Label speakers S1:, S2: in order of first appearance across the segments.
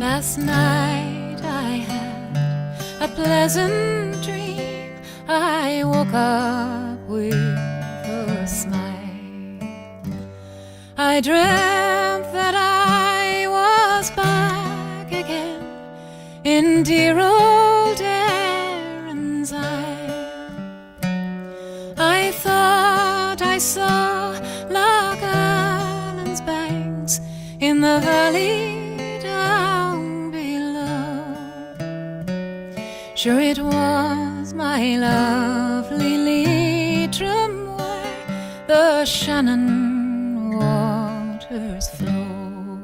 S1: Last night I had a pleasant dream. I woke up with a smile. I dreamt that I was back again in dear old Erin's Isle. I thought I saw Loch Allen's banks in the valley down below. Sure it was my lovely Leitrim where the Shannon waters flow.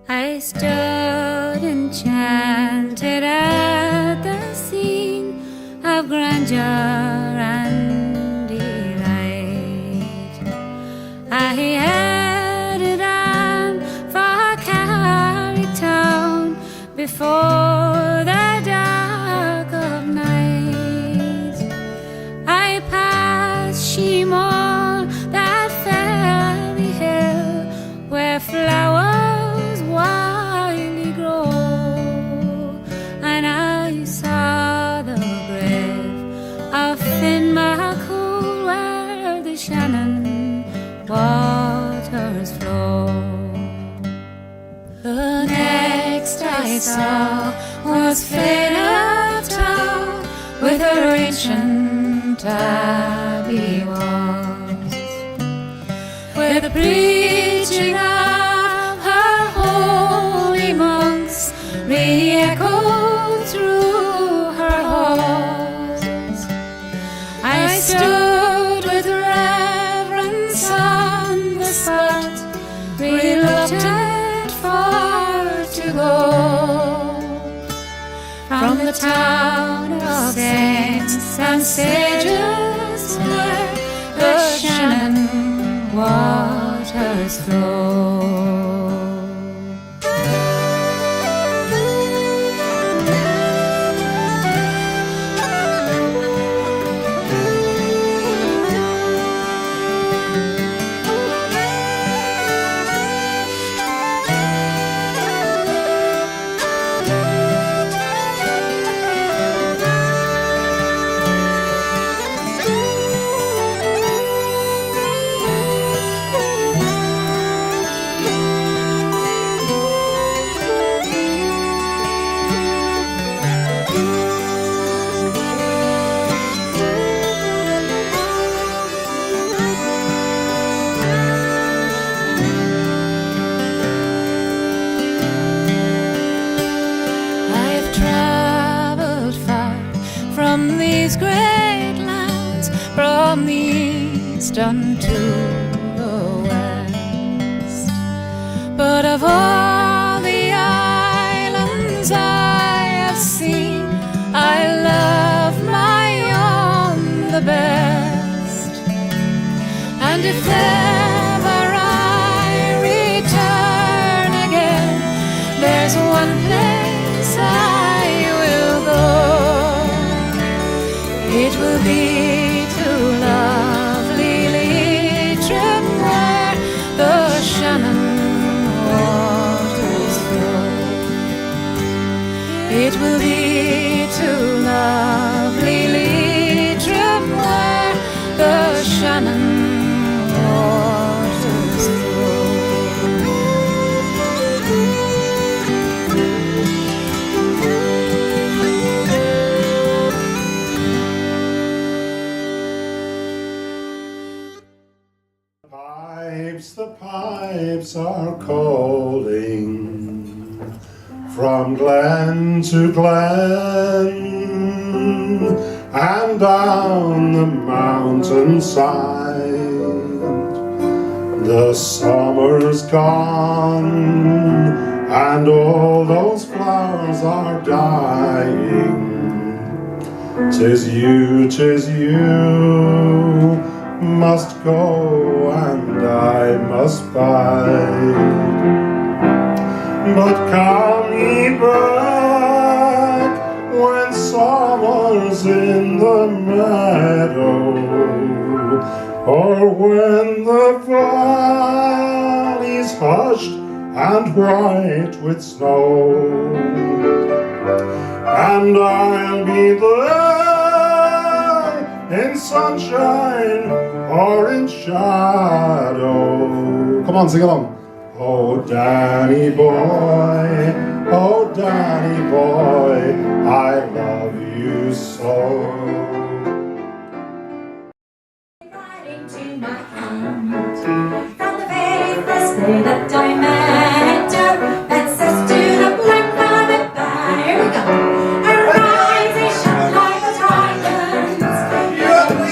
S2: I stood enchanted at the scene of grandeur and delight. I headed on for Carricktown before the dark of night. I passed Shemore, that fairy hill where flowers wildly grow, and I saw the grave of Finn McCool where the Shannon waters flow.
S1: The next I saw was Fairtown with her ancient abbey walls, where the preaching of her holy monks re-echoed through her halls. I stood with reverence on the spot, reluctant far to go from the town of saints and sages where the Shannon waters flow. From these great lands, from the east unto the west, but of all the islands I have seen, I love my own the best. And if ever I return again, there's one place I will go. It will be to lovely Leitrim where the Shannon waters flow. It will be to lovely Leitrim where the Shannon waters flow.
S3: The pipes are calling from glen to glen and down the mountainside. The summer's gone and all those flowers are dying. 'Tis you must go and I must bide. But come ye back when summer's in the meadow, or when the valley's hushed and white with snow, and I'll be there in sunshine or in shadow. Come on, sing along. Oh, Danny boy, oh, Danny boy, I love you so.
S4: Writing to my aunt from the very first day that I met her, and says to the black velvet bag, here we go. Her eyes they shine like a diamond.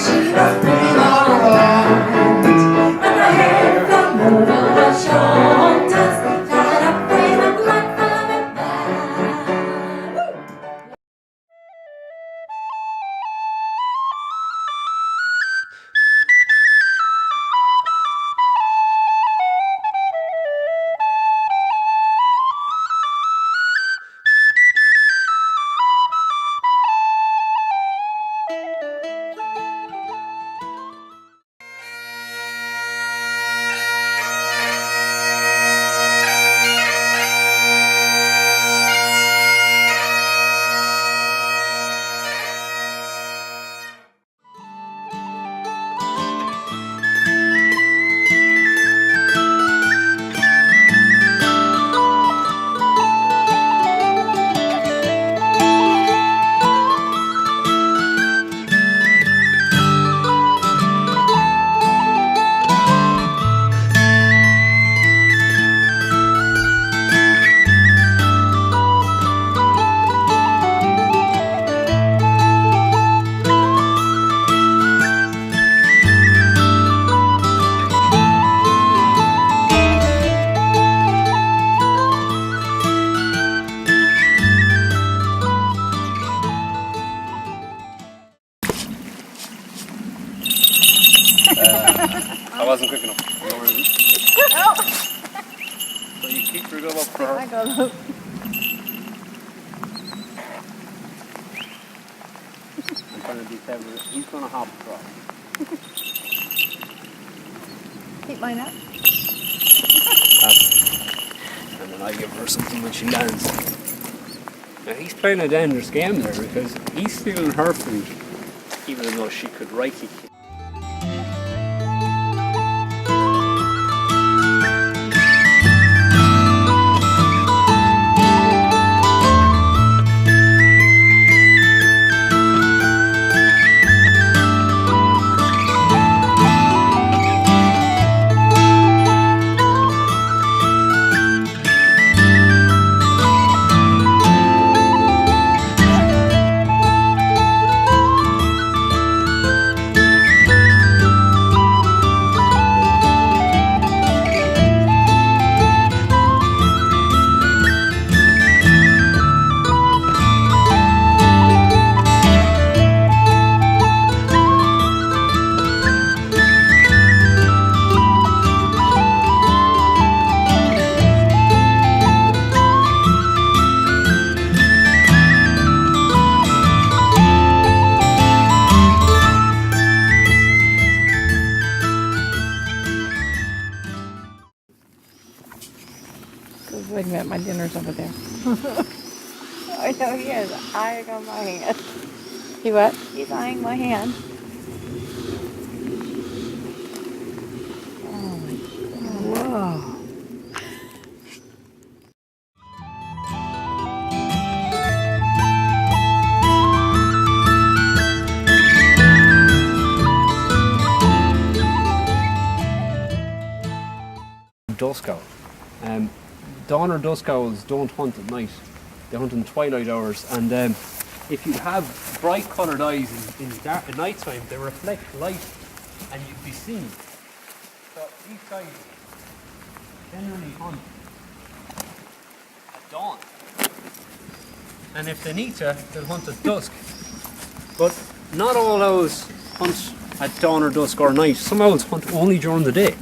S4: She was pretty all around, and the hair from over her shoulders tied up with a black velvet bag.
S5: I wasn't quick enough. So you keep your glove up for her.
S1: I got it.
S5: I'm trying to be clever. He's going to hop across.
S1: Keep mine up.
S5: And then I give her something when she lands. Now he's playing a dangerous game there because he's stealing her food, even though she could rightly kick.
S1: Wait a minute, my dinner's over there. I know he is eyeing on my hand. He what? He's eyeing my hand. Oh my God. Whoa.
S5: Dusk owl. Dawn or dusk owls don't hunt at night. They hunt in twilight hours, and if you have bright coloured eyes in night time, they reflect light and you'd be seen. So these guys generally hunt at dawn. And if they need to, they'll hunt at dusk. But not all owls hunt at dawn or dusk or night. Some owls hunt only during the day.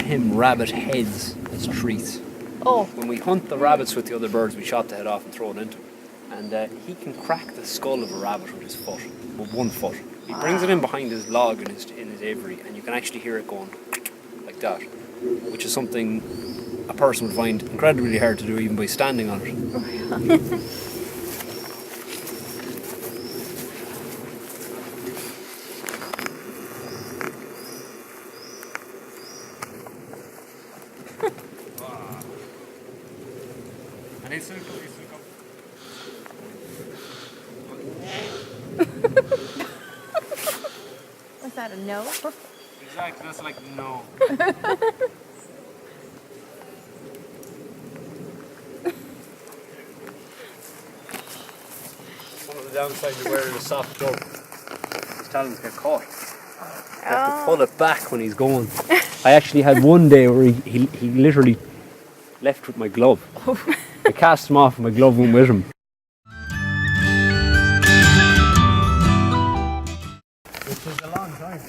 S5: Him rabbit heads as treats.
S1: Oh.
S5: When we hunt the rabbits with the other birds, we chop the head off and throw it into him. And he can crack the skull of a rabbit with his foot, with 1 foot. He brings it in behind his log in his aviary, and you can actually hear it going like that, which is something a person would find incredibly hard to do even by standing on it. And it's
S1: Was that a no?
S5: exactly, that's like no. One of the downsides of wearing a soft glove is talons get caught. You have to pull it back when he's going. I actually had one day where he literally left with my glove. I cast him off and my glove went with him. Which is a long time.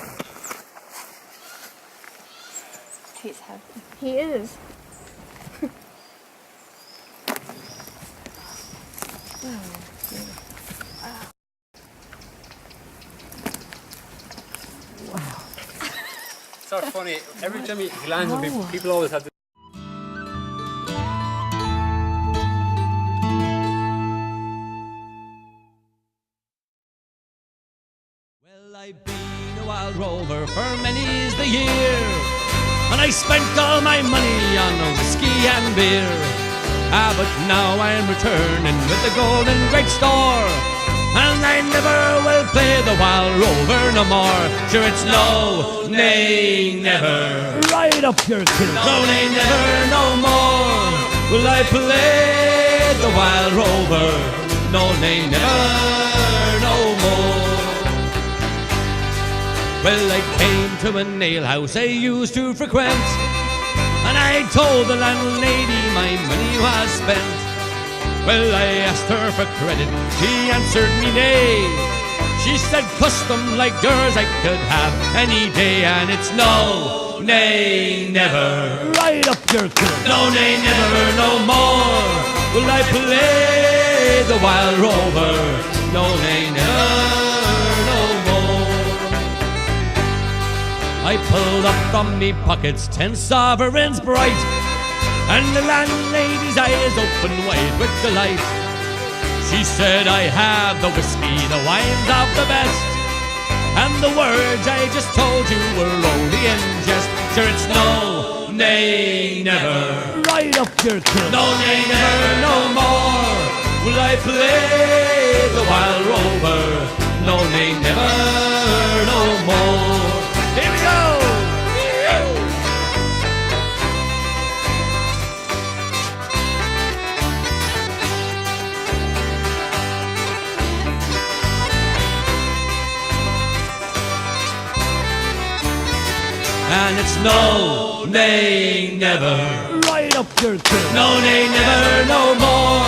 S1: He's heavy. He is.
S5: It's so funny. Every time he lands on people, people always have this.
S6: Well, I've been a wild rover for many's the year, and I spent all my money on whiskey and beer. But now I'm returning with the golden great store, and I never will play the wild rover no more. Sure, it's no, nay, never. Right up your kid. No, nay, never, no more will I play the wild rover. No, nay, never, no more. Well, I came to an alehouse I used to frequent, and I told the landlady my money was spent. Well, I asked her for credit, she answered me nay. She said custom like yours I could have any day, and it's no, nay, never. Right up your kid. No, nay, never, no more will I play the wild rover. No, nay, never, no more. I pulled up from me pockets 10 sovereigns bright, and the landlady's eyes opened wide with delight. She said, I have the whiskey, the wines of the best, and the words I just told you were only in jest. Sure, it's no, nay, never. Right up your kid. No, nay, never, no more will I play the wild rover. No, nay, never, no more. Here we go! And it's no, nay, never. Right up your kid. No, nay, never, no more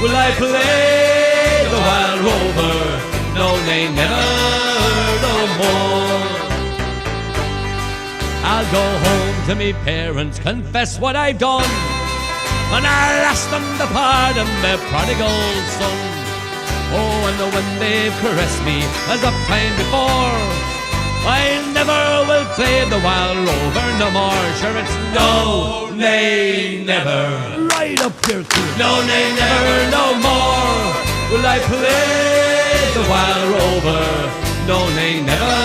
S6: will I play the wild rover. No, nay, never, no more. I'll go home to me parents, confess what I've done, and I'll ask them to pardon their prodigal son. Oh, and when they've caressed me as of time before, I never will play the wild rover no more. Sure, it's no, nay, never. Right up your kid. No, nay, never, no more will I play the wild rover. No, nay, never,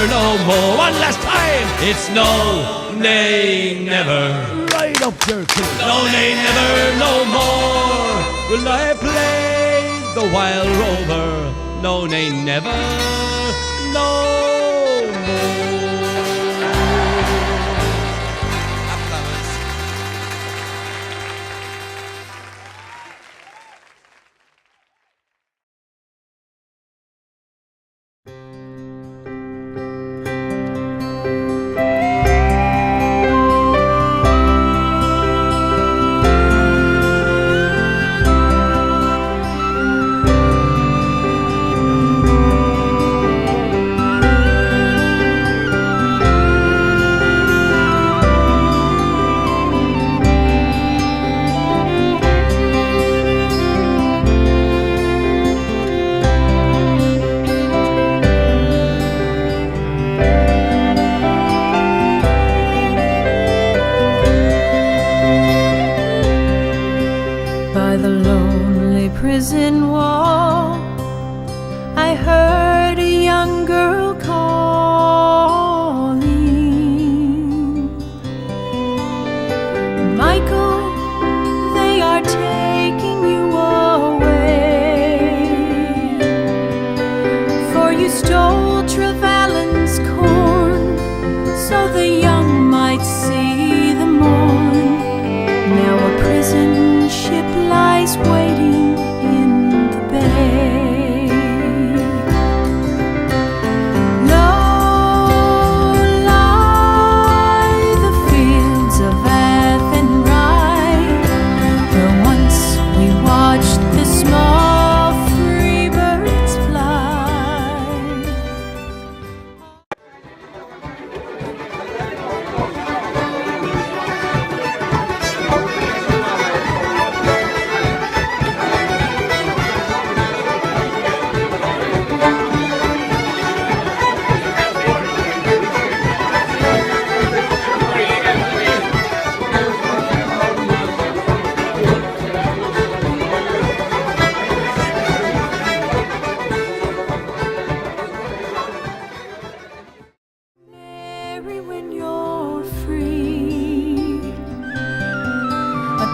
S6: no more. One last time. It's no, nay, never. Right up your kid. No, nay, never, no more will I play the wild rover. No, nay, never, no.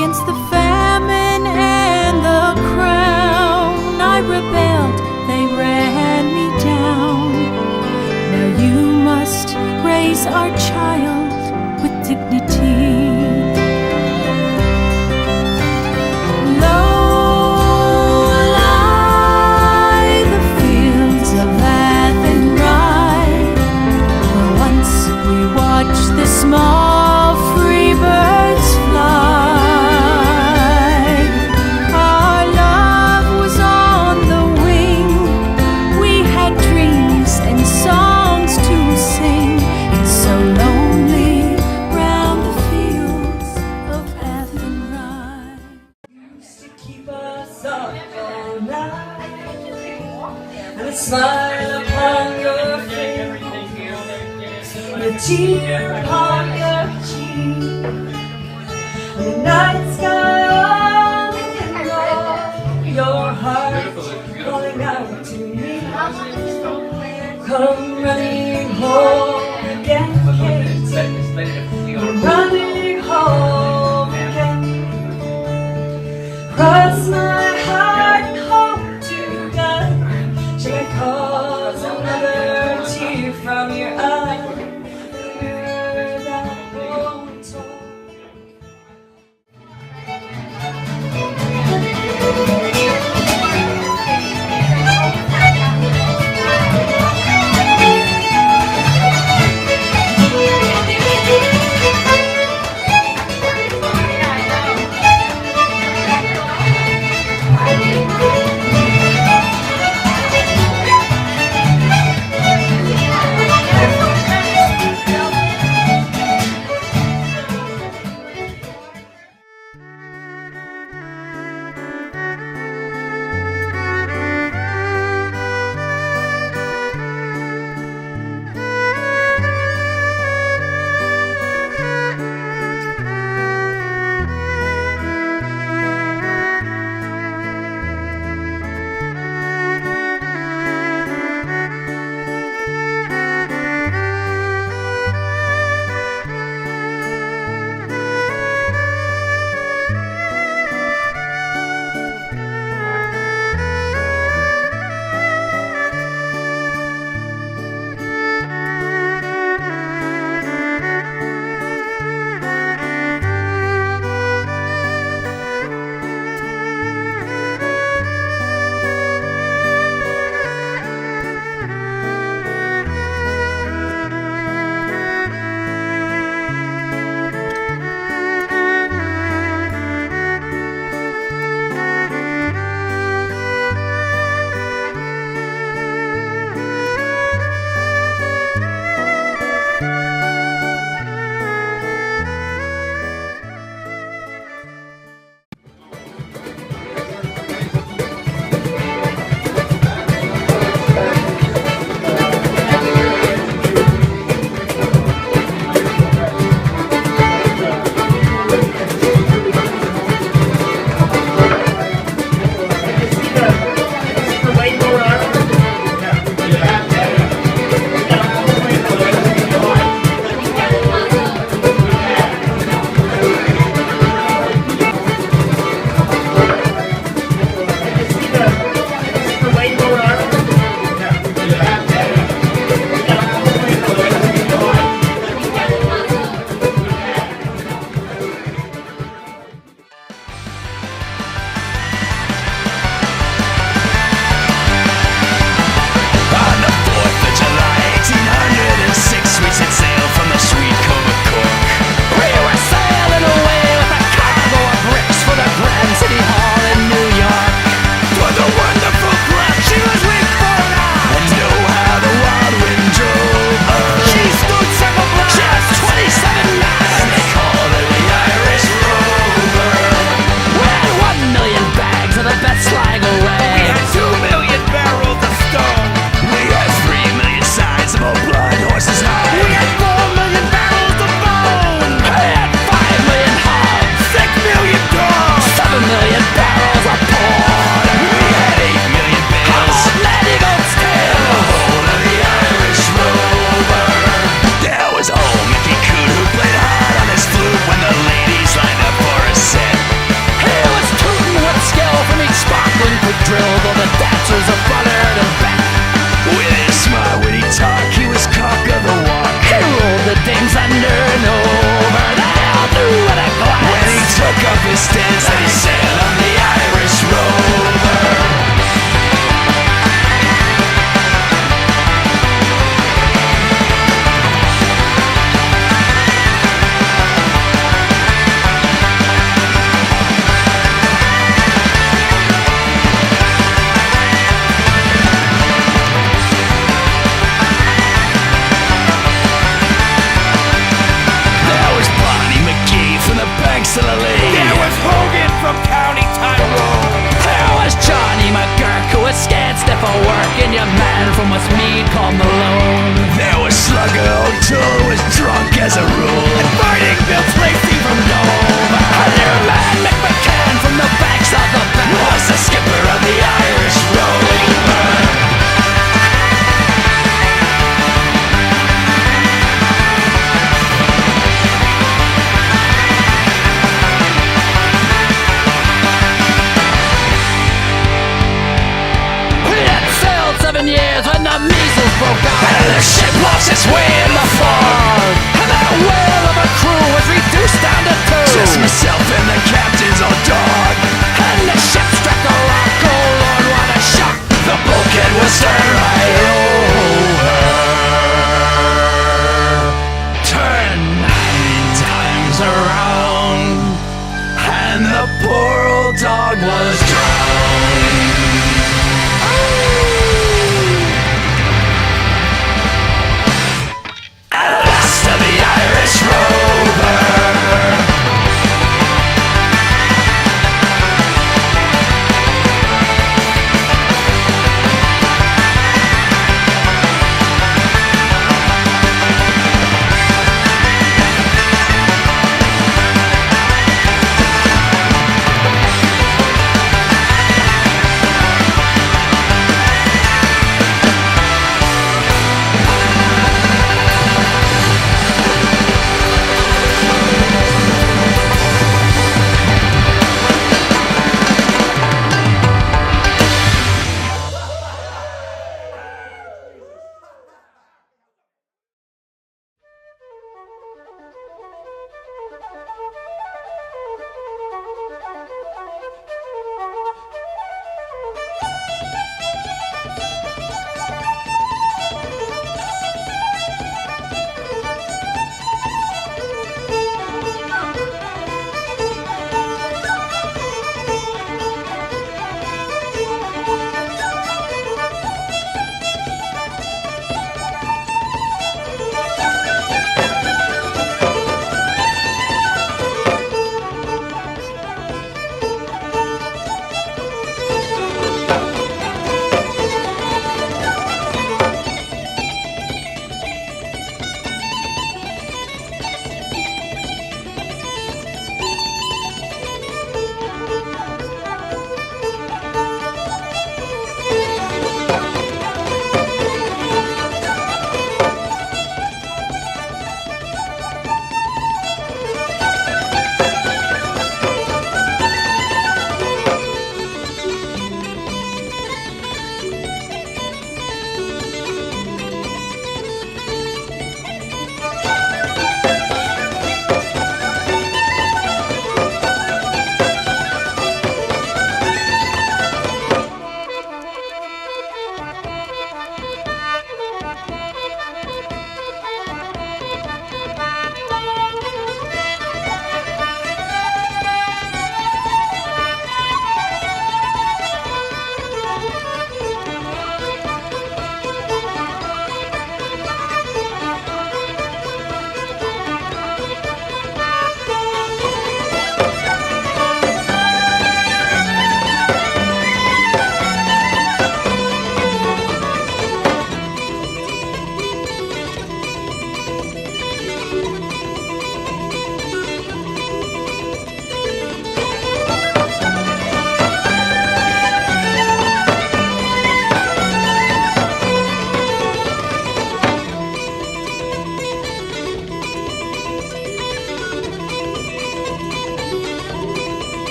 S2: against the famine and the crown. I rebelled, they ran me down. Now you must raise our child with dignity. Low lie the fields of Athenry, where once we watched the small free birds fly. Our love was on the wing, we had dreams and songs to sing. It's so lonely round the fields of Athenry.
S7: Used to keep us up all night, and a smile upon your face, and a tear upon your cheek, and the night sky on your heart calling out to me. Come running home again, Katie. Come running home again. Cross my heart and hope to God. Shall I cause another tear from your eye? That won't talk.
S6: And the ship lost its way in the fog, and that whale of a crew was reduced down to two. Just myself and the captain's old dog, and the ship struck a rock. Oh Lord, what a shock! The bulkhead was turned right over, turned 9 times around, and the poor old dog was drowned. Last of the Irish rover.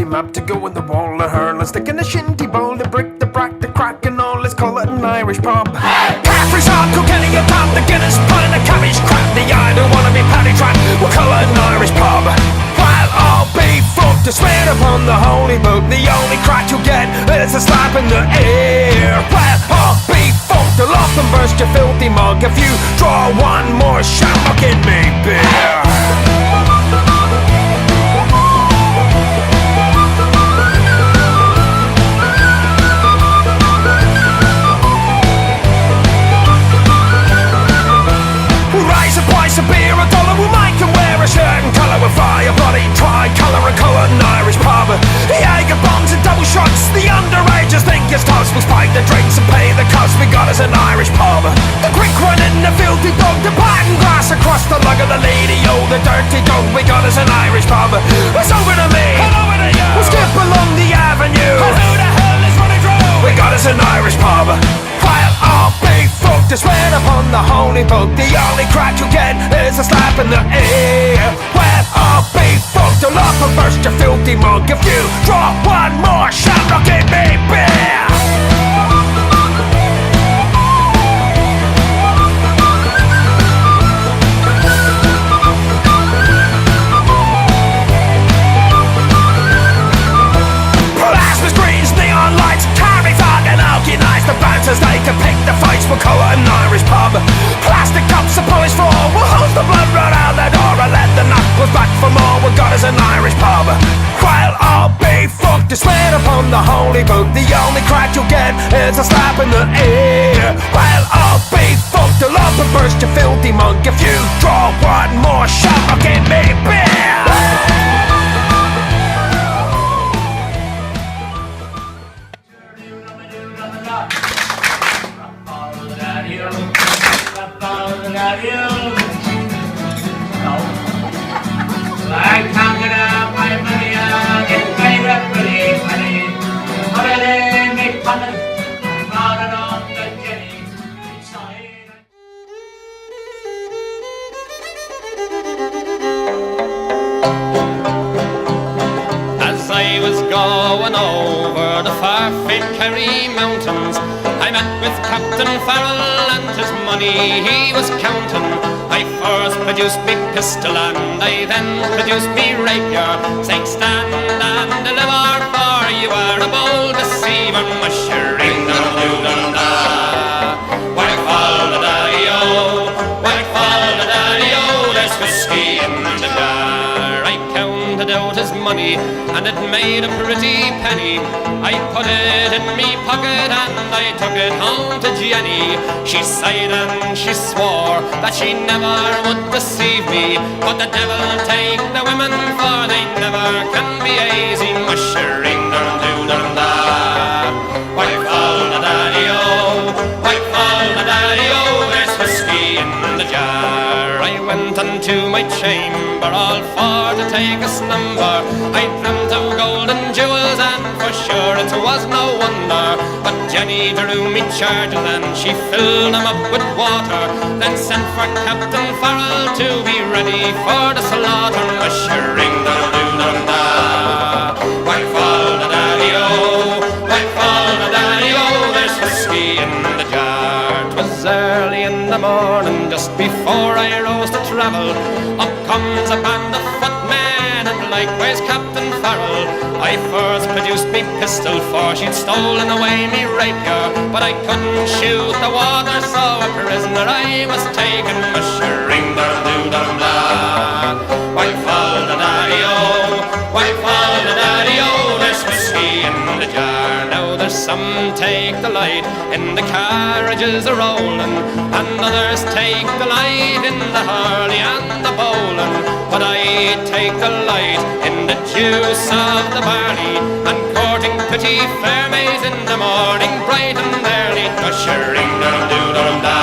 S8: map to go in the wall of hurl and stick in the shinty bowl, the brick, the brack, the crack and all. Let's call it an Irish pub. Caffrey's hard, Kilkenny the top, the Guinness, pint, the cabbage crap. The I don't wanna be paddy trapped. We'll call it an Irish pub. Well, I'll be fucked to swear upon the holy book. The only crack you'll get is a slap in the ear. Well, I'll be fucked. I'll off and burst your filthy mug if you draw one more shot. I'll get me beer. A beer, $1, we'll make him wear a shirt and colour with fire, bloody tricolour and colour an Irish pub. The Jaeger bombs and double shots, the underagers think it's toast. We'll spike the drinks and pay the cost, we got us an Irish pub. The quick one in the filthy dog, the pattern grass across the lug of the lady, oh the dirty dog, we got us an Irish pub. It's over to me, and over to you, we'll skip along the avenue, and who the hell is running through? We got us an Irish pub. Well, I'll be fucked to swear upon the holy book. The only crack you get is a slap in the ear. Well, I'll be fucked to laugh and burst your filthy mug if you draw one more shot. I'll give me beer. Plasma screens, neon lights, carry fucking oaky nights. The bouncers, they can pick the fights. We'll call it an Irish pub. Plastic cups, a polished floor. We'll hose the blood right out the door and let the knuckles back for more. We got us an Irish pub. Well, I'll be fucked to swear upon the holy book. The only crack you'll get is a slap in the ear. Well, I'll be fucked to love and burst your filthy mug if you draw one more shot. I'll give me beer.
S9: I counted up my money, get paid up pretty penny. Holiday make fun of, found it on the Jenny.
S6: As I was going over the far famed Kerry mountains, I met with Captain Farrell and his money he was counting. I first produced me pistol and I then produced me rapier, saying stand and deliver, for you are a bold deceiver. Mushering da-doo-dum-da, whack fall da daddy-o, whack fall da daddy-o, there's whiskey in the jar. I counted out his money and it made a pretty penny. I put it in me pocket and I took it home to Jenny. She sighed and she swore that she never would deceive me, but the devil take the women, for they never can be easy. Mushering dum-doo-dum-da, whack fall da daddy-o, whack fall da daddy-o, there's whiskey in the jar. I went unto my chamber all for to take a slumber. I dreamt of gold and jewels and for sure it was no wonder. But Jenny drew me charges and she filled them up with water, then sent for Captain Farrell to be ready for the slaughter. Mushering da-doo-dum-da, whack fall da daddy-o, whack fall da daddy-o, there's whiskey in the jar. 'Twas early in the morning, just before I rose to travel, up comes a band of footmen and likewise Captain Farrell. I first produced me pistol, for she'd stolen away me rapier, but I couldn't shoot the water, so a prisoner I was taken. Mushering da-doo-dum-da, whack fall da daddy-o, whack fall da daddy-o, there's whiskey in the jar. Now there's some take delight in the carriages a-rolling, and others take delight in the hurley and the bowling, but I take delight in the juice of the barley, and courting pretty fair maids in the morning, bright and early. Mushering dum-doo-dum-da,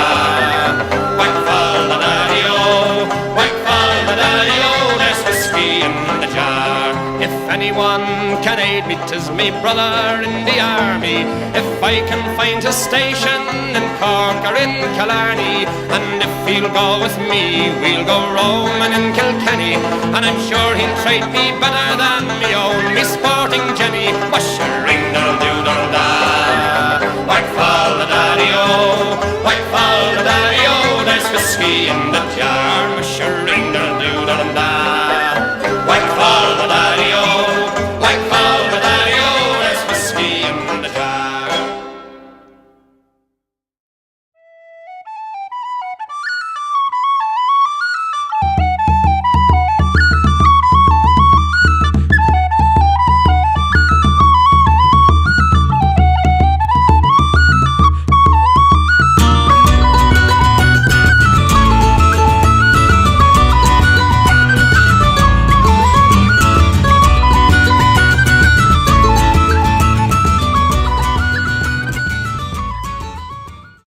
S6: whack fall da daddy-o, whack fall da daddy-o, there's whiskey in the jar. If anyone can aid me, 'tis me brother in the army. If I can find his station in Cork or in Killarney, and if he'll go with me, we'll go roaming in Kilkenny, and I'm sure he'll treat me better than me own, me sporting Jenny.